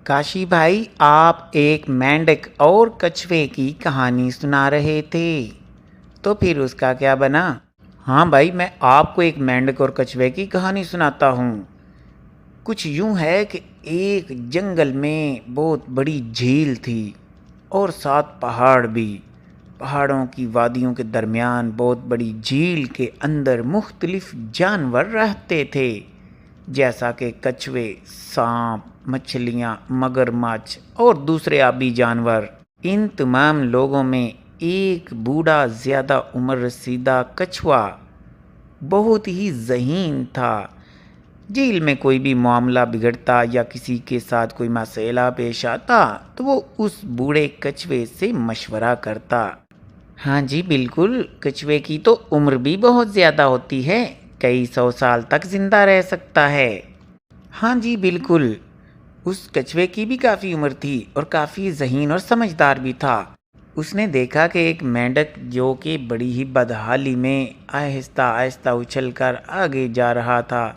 کاشی بھائی، آپ ایک مینڈک اور کچھوے کی کہانی سنا رہے تھے، تو پھر اس کا کیا بنا؟ ہاں بھائی، میں آپ کو ایک مینڈک اور کچھوے کی کہانی سناتا ہوں۔ کچھ یوں ہے کہ ایک جنگل میں بہت بڑی جھیل تھی اور 7 پہاڑ بھی۔ پہاڑوں کی وادیوں کے درمیان بہت بڑی جھیل کے اندر مختلف جانور رہتے تھے، جیسا کہ کچھوے، سانپ، مچھلیاں، مگرمچھ اور دوسرے آبی جانور۔ ان تمام لوگوں میں ایک بوڑھا زیادہ عمر رسیدہ کچھوا بہت ہی ذہین تھا۔ جھیل میں کوئی بھی معاملہ بگڑتا یا کسی کے ساتھ کوئی مسئلہ پیش آتا تو وہ اس بوڑھے کچھوے سے مشورہ کرتا۔ ہاں جی بالکل، کچھوے کی تو عمر بھی بہت زیادہ ہوتی ہے، کئی 100 سال تک زندہ رہ سکتا ہے۔ ہاں جی بالکل، اس کچھوے کی بھی کافی عمر تھی اور کافی ذہین اور سمجھدار بھی تھا۔ اس نے دیکھا کہ ایک مینڈک جو کہ بڑی ہی بدحالی میں آہستہ آہستہ اچھل کر آگے جا رہا تھا،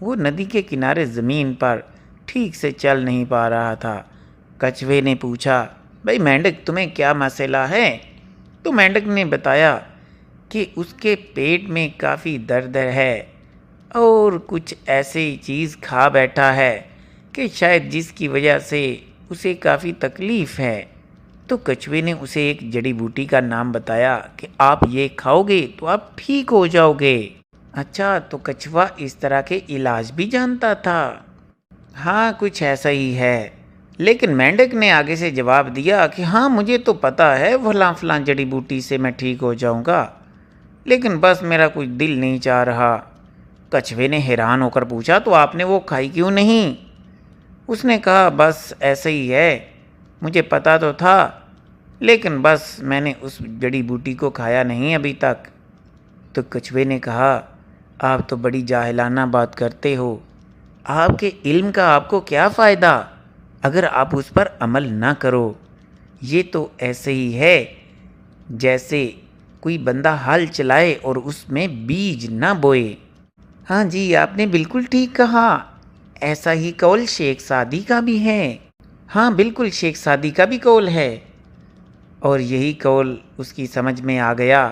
وہ ندی کے کنارے زمین پر ٹھیک سے چل نہیں پا رہا تھا۔ کچھوے نے پوچھا، بھائی مینڈک، تمہیں کیا مسئلہ ہے؟ تو مینڈک نے بتایا کہ اس کے پیٹ میں کافی درد ہے اور کچھ ایسی چیز کھا بیٹھا ہے کہ شاید جس کی وجہ سے اسے کافی تکلیف ہے۔ تو کچھوے نے اسے ایک جڑی بوٹی کا نام بتایا کہ آپ یہ کھاؤ گے تو آپ ٹھیک ہو جاؤ گے۔ اچھا، تو کچھوا اس طرح کے علاج بھی جانتا تھا؟ ہاں، کچھ ایسا ہی ہے، لیکن مینڈک نے آگے سے جواب دیا کہ ہاں مجھے تو پتا ہے فلاں فلاں جڑی بوٹی سے میں ٹھیک ہو جاؤں گا، لیکن بس میرا کچھ دل نہیں چاہ رہا۔ کچھوے نے حیران ہو کر پوچھا، تو آپ نے وہ کھائی کیوں نہیں؟ اس نے کہا، بس ایسے ہی ہے، مجھے پتا تو تھا لیکن بس میں نے اس جڑی بوٹی کو کھایا نہیں ابھی تک۔ تو کچھوے نے کہا، آپ تو بڑی جاہلانہ بات کرتے ہو، آپ کے علم کا آپ کو کیا فائدہ اگر آپ اس پر عمل نہ کرو؟ یہ تو ایسے ہی ہے جیسے کوئی بندہ ہل چلائے اور اس میں بیج نہ بوئے۔ ہاں جی، آپ نے بالکل ٹھیک کہا، ایسا ہی قول شیخ سعدی کا بھی ہے۔ ہاں بالکل، شیخ سعدی کا بھی قول ہے، اور یہی قول اس کی سمجھ میں آ گیا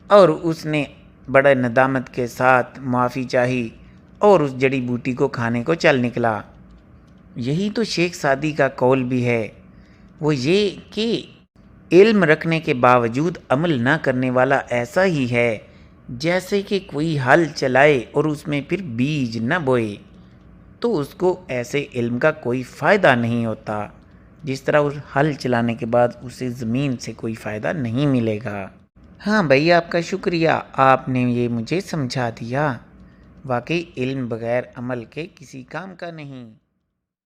اور اس نے بڑے ندامت کے ساتھ معافی چاہی اور اس جڑی بوٹی کو کھانے کو چل نکلا۔ یہی تو شیخ سعدی کا قول بھی ہے، وہ یہ کہ علم رکھنے کے باوجود عمل نہ کرنے والا ایسا ہی ہے جیسے کہ کوئی ہل چلائے اور اس میں پھر بیج نہ بوئے، تو اس کو ایسے علم کا کوئی فائدہ نہیں ہوتا، جس طرح اس ہل چلانے کے بعد اسے زمین سے کوئی فائدہ نہیں ملے گا۔ ہاں بھائی، آپ کا شکریہ، آپ نے یہ مجھے سمجھا دیا۔ واقعی علم بغیر عمل کے کسی کام کا نہیں۔